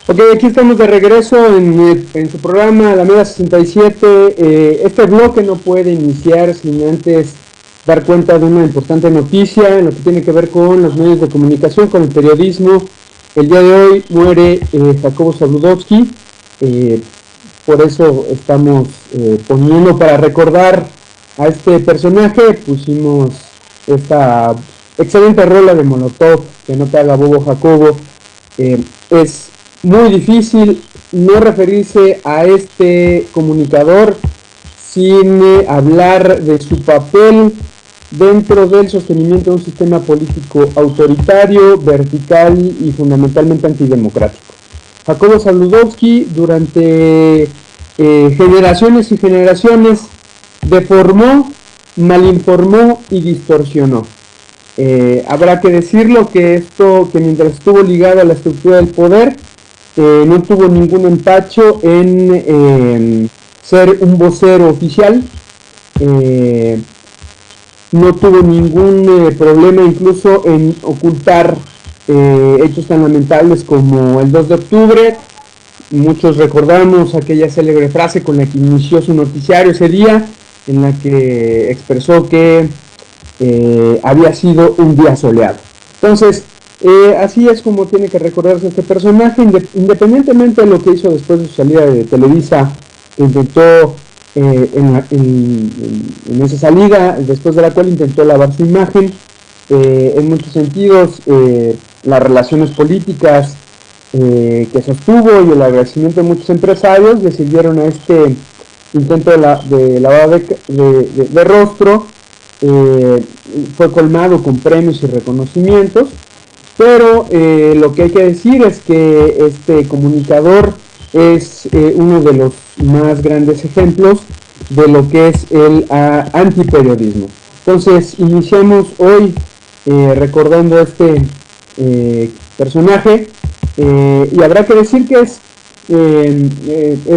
Ok, aquí estamos de regreso en su programa Alameda 67. Este bloque no puede iniciar sin antes dar cuenta de una importante noticia en lo que tiene que ver con los medios de comunicación, con el periodismo. El día de hoy muere Jacobo Zabludovsky. eh, por eso estamos poniendo para recordar a este personaje, pusimos esta excelente rola de Molotov, Que no te haga bobo Jacobo. Es muy difícil no referirse a este comunicador sin hablar de su papel dentro del sostenimiento de un sistema político autoritario, vertical y fundamentalmente antidemocrático. Jacobo Zabludovsky durante generaciones y generaciones deformó, malinformó y distorsionó. Habrá que decirlo que mientras estuvo ligado a la estructura del poder, no tuvo ningún empacho en ser un vocero oficial, no tuvo ningún problema incluso en ocultar hechos tan lamentables como el 2 de octubre. Muchos recordamos aquella célebre frase con la que inició su noticiario ese día, en la que expresó que había sido un día soleado. Entonces, así es como tiene que recordarse este personaje, independientemente de lo que hizo después de su salida de Televisa, que intentó en esa salida, después de la cual intentó lavar su imagen. En muchos sentidos, las relaciones políticas que sostuvo y el agradecimiento de muchos empresarios le sirvieron a este intento de lavado de rostro. Fue colmado con premios y reconocimientos, pero lo que hay que decir es que este comunicador es uno de los más grandes ejemplos de lo que es el antiperiodismo. Entonces iniciamos hoy recordando a este personaje, y habrá que decir que es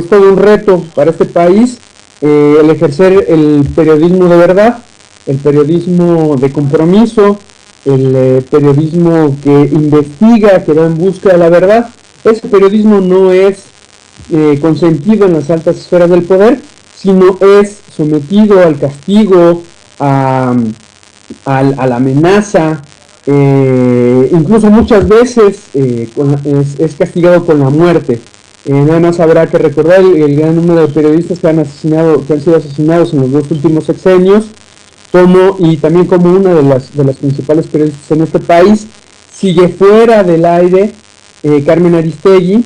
todo un reto para este país el ejercer el periodismo de verdad, el periodismo de compromiso, el periodismo que investiga, que va en busca de la verdad. Ese periodismo no es consentido en las altas esferas del poder, sino es sometido al castigo, a la amenaza, incluso muchas veces es castigado con la muerte. Nada más habrá que recordar el gran número de periodistas que han sido asesinados en los dos últimos sexenios, y también como una de las principales periodistas en este país sigue fuera del aire, Carmen Aristegui,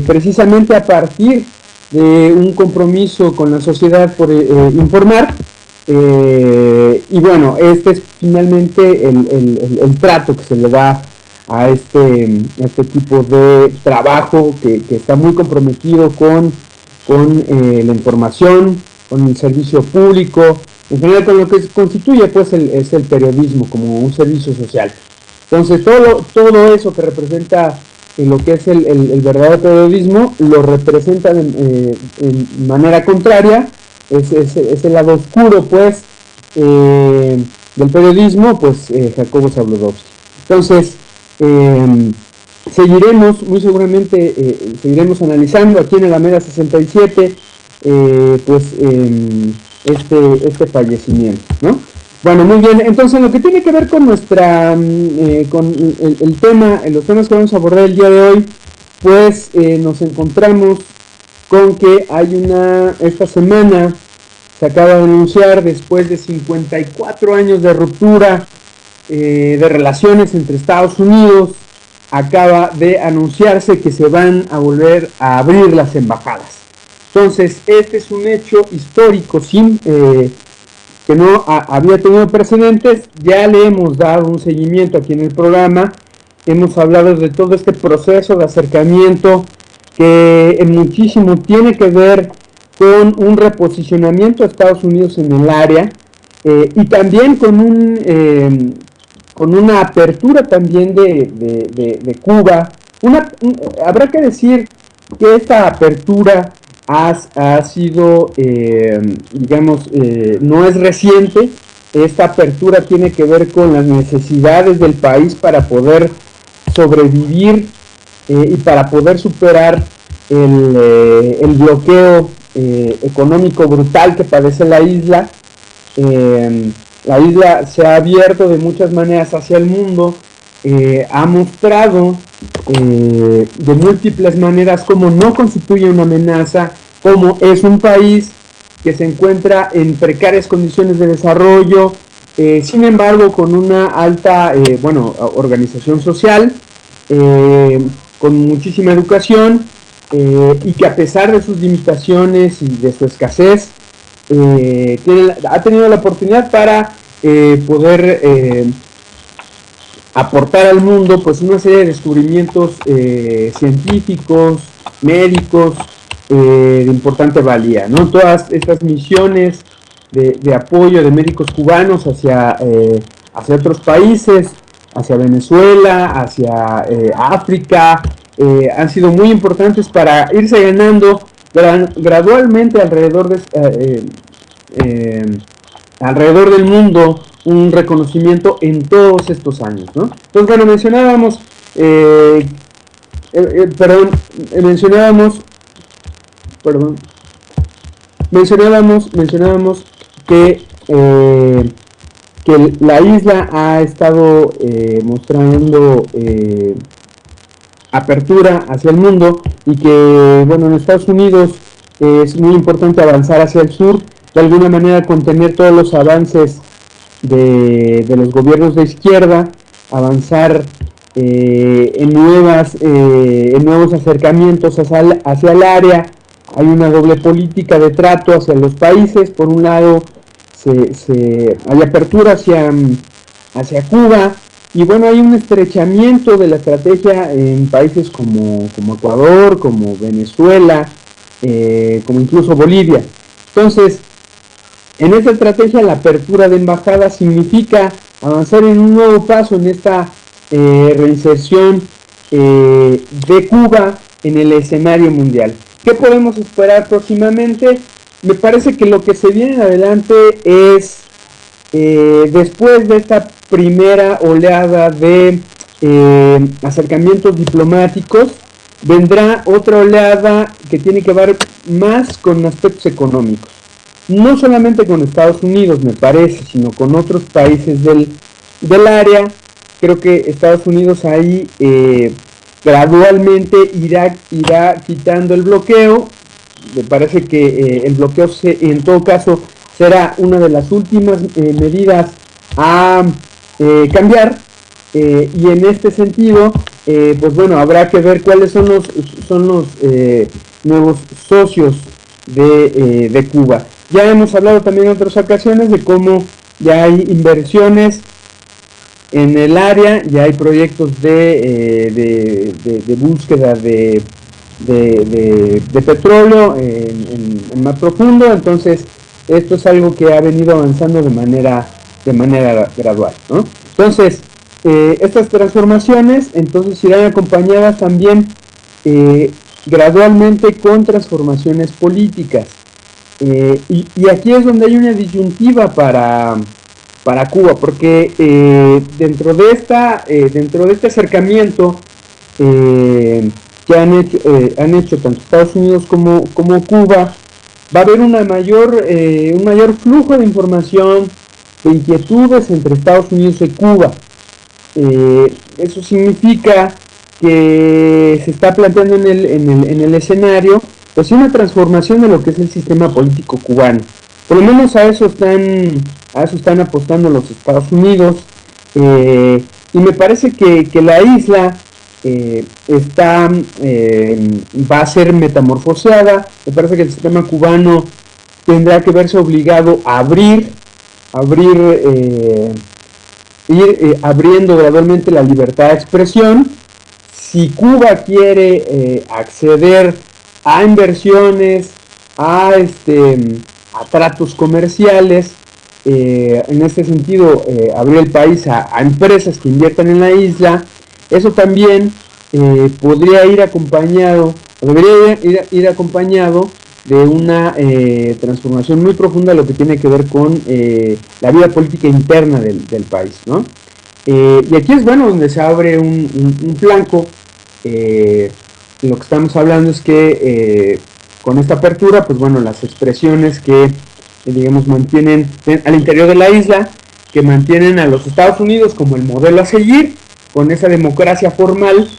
precisamente a partir de un compromiso con la sociedad por informar. Y bueno, este es finalmente el trato que se le da a este tipo de trabajo que está muy comprometido con la información, con el servicio público, en general con lo que constituye pues es el periodismo como un servicio social. Entonces todo eso que representa lo que es el verdadero periodismo lo representa en manera contraria. Es el lado oscuro pues del periodismo, pues Jacobo Zabludovsky. Entonces seguiremos muy seguramente seguiremos analizando aquí en Alameda 67 pues este fallecimiento, ¿no? Bueno, muy bien. Entonces, lo que tiene que ver con nuestra con el tema, los temas que vamos a abordar el día de hoy, pues nos encontramos con que esta semana se acaba de anunciar, después de 54 años de ruptura de relaciones entre Estados Unidos, acaba de anunciarse que se van a volver a abrir las embajadas. Entonces, este es un hecho histórico que no había tenido precedentes. Ya le hemos dado un seguimiento aquí en el programa, hemos hablado de todo este proceso de acercamiento que en muchísimo tiene que ver con un reposicionamiento de Estados Unidos en el área, y también con una apertura también de Cuba. Habrá que decir que esta apertura ha sido, digamos, no es reciente. Esta apertura tiene que ver con las necesidades del país para poder sobrevivir y para poder superar el bloqueo económico brutal que padece la isla. La isla se ha abierto de muchas maneras hacia el mundo, ha mostrado de múltiples maneras cómo no constituye una amenaza, cómo es un país que se encuentra en precarias condiciones de desarrollo, sin embargo con una alta organización social, con muchísima educación, y que a pesar de sus limitaciones y de su escasez, ha tenido la oportunidad para poder aportar al mundo pues una serie de descubrimientos científicos, médicos, de importante valía, ¿no? Todas estas misiones de apoyo de médicos cubanos hacia otros países, hacia Venezuela, hacia África, han sido muy importantes para irse ganando gradualmente alrededor del mundo un reconocimiento en todos estos años, ¿no? Entonces, bueno, mencionábamos que la isla ha estado mostrando apertura hacia el mundo, y que, bueno, en Estados Unidos es muy importante avanzar hacia el sur, de alguna manera contener todos los avances de los gobiernos de izquierda, avanzar en nuevos acercamientos hacia el área. Hay una doble política de trato hacia los países. Por un lado hay apertura hacia Cuba, y bueno, hay un estrechamiento de la estrategia en países como Ecuador, como Venezuela, como incluso Bolivia. Entonces, en esta estrategia, la apertura de embajadas significa avanzar en un nuevo paso en esta reinserción de Cuba en el escenario mundial. ¿Qué podemos esperar próximamente? Me parece que lo que se viene en adelante es, después de esta primera oleada de acercamientos diplomáticos, vendrá otra oleada que tiene que ver más con aspectos económicos. No solamente con Estados Unidos, me parece, sino con otros países del área. Creo que Estados Unidos ahí gradualmente irá quitando el bloqueo. Me parece que el bloqueo en todo caso será una de las últimas medidas a cambiar, y en este sentido pues bueno, habrá que ver cuáles son los nuevos socios de Cuba. Ya hemos hablado también en otras ocasiones de cómo ya hay inversiones en el área, ya hay proyectos de búsqueda de petróleo en mar profundo. Entonces esto es algo que ha venido avanzando de manera gradual, ¿no? Entonces estas transformaciones entonces irán acompañadas también gradualmente con transformaciones políticas, y aquí es donde hay una disyuntiva para Cuba, porque dentro de este acercamiento que han hecho tanto Estados Unidos como Cuba, va a haber un mayor flujo de información, de inquietudes entre Estados Unidos y Cuba. Eso significa que se está planteando en el escenario pues una transformación de lo que es el sistema político cubano. Por lo menos a eso están apostando los Estados Unidos, y me parece que la isla va a ser metamorfoseada. Me parece que el sistema cubano tendrá que verse obligado a ir abriendo gradualmente la libertad de expresión. Si Cuba quiere acceder a inversiones, a tratos comerciales, en este sentido abrir el país a empresas que inviertan en la isla, eso también podría ir acompañado, o debería ir acompañado de una transformación muy profunda de lo que tiene que ver con la vida política interna del país, ¿no? Y aquí es bueno donde se abre un flanco lo que estamos hablando es que con esta apertura, pues bueno, las expresiones que digamos mantienen al interior de la isla, que mantienen a los Estados Unidos como el modelo a seguir, con esa democracia formal,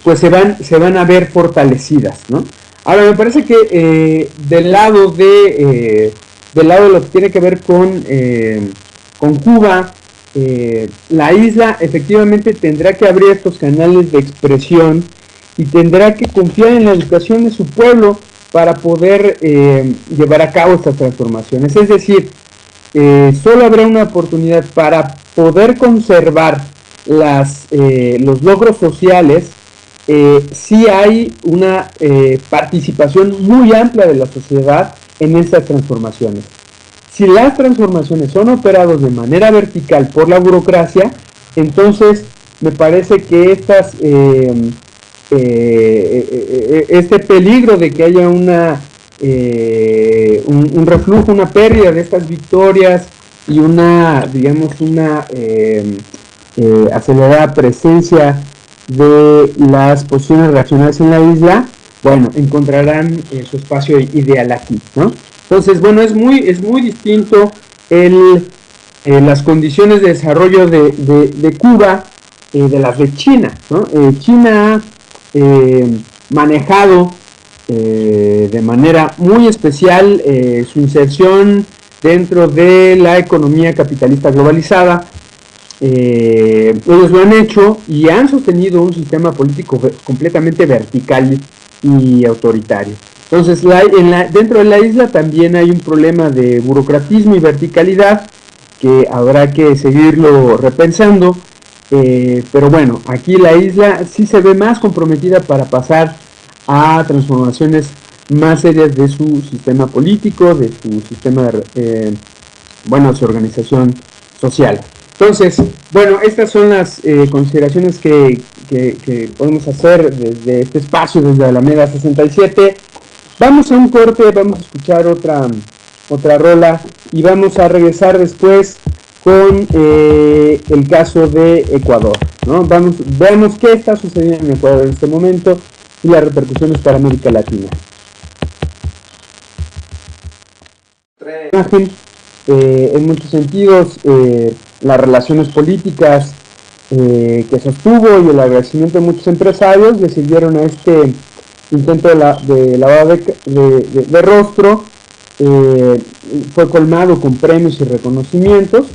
pues se van a ver fortalecidas, ¿no? Ahora, me parece que del lado de lo que tiene que ver con Cuba, la isla efectivamente tendrá que abrir estos canales de expresión y tendrá que confiar en la educación de su pueblo para poder llevar a cabo estas transformaciones. Es decir, solo habrá una oportunidad para poder conservar los logros sociales si hay una participación muy amplia de la sociedad en estas transformaciones. Si las transformaciones son operadas de manera vertical por la burocracia, entonces me parece que este peligro de que haya un reflujo, una pérdida de estas victorias y una acelerada presencia de las posiciones reaccionarias en la isla, bueno, encontrarán su espacio ideal aquí, ¿no? Entonces, bueno, es muy distinto las condiciones de desarrollo de Cuba de las de China, ¿no? China ha manejado de manera muy especial su inserción dentro de la economía capitalista globalizada. Ellos lo han hecho y han sostenido un sistema político completamente vertical y autoritario. Entonces, dentro de la isla también hay un problema de burocratismo y verticalidad que habrá que seguirlo repensando, pero bueno, aquí la isla sí se ve más comprometida para pasar a transformaciones más serias de su sistema político, de su sistema de su organización social. Entonces, bueno, estas son las consideraciones que podemos hacer desde este espacio, desde Alameda 67. Vamos a un corte, vamos a escuchar otra rola y vamos a regresar después con el caso de Ecuador, ¿no? Veamos qué está sucediendo en Ecuador en este momento y las repercusiones para América Latina. En muchos sentidos, las relaciones políticas que sostuvo y el agradecimiento de muchos empresarios le sirvieron a este intento de lavado de rostro. Fue colmado con premios y reconocimientos,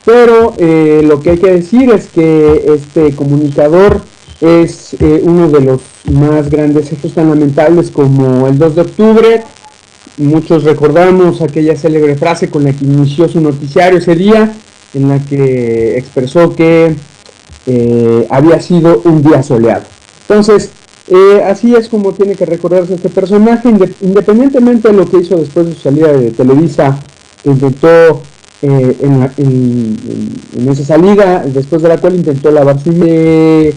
pero lo que hay que decir es que este comunicador es uno de los más grandes hechos tan lamentables como el 2 de octubre. Muchos recordamos aquella célebre frase con la que inició su noticiario ese día, en la que expresó que había sido un día soleado. Entonces, así es como tiene que recordarse este personaje, independientemente de lo que hizo después de su salida de Televisa, que intentó en esa salida, después de la cual intentó lavar su imagen,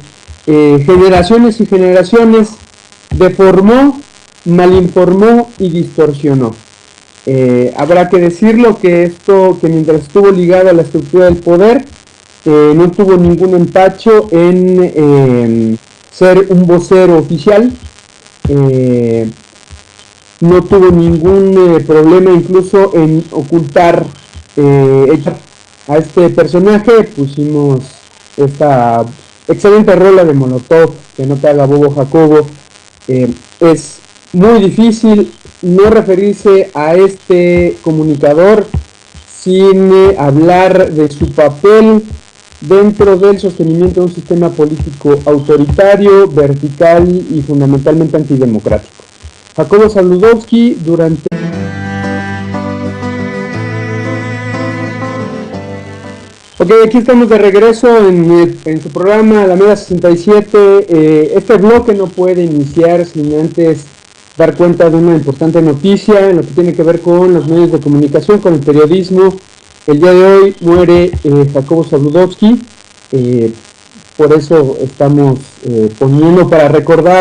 generaciones y generaciones deformó, malinformó y distorsionó. Habrá que decirlo que mientras estuvo ligado a la estructura del poder, no tuvo ningún empacho en ser un vocero oficial, no tuvo ningún problema incluso en ocultar a este personaje. Pusimos esta excelente rola de Molotov, Que no te haga bobo Jacobo. Es muy difícil no referirse a este comunicador sin hablar de su papel dentro del sostenimiento de un sistema político autoritario, vertical y fundamentalmente antidemocrático. Jacobo Zabludovsky durante... Ok, aquí estamos de regreso en su programa Alameda 67. Este bloque no puede iniciar sin antes dar cuenta de una importante noticia en lo que tiene que ver con los medios de comunicación, con el periodismo. El día de hoy muere Jacobo Zabludovsky, por eso estamos poniendo para recordar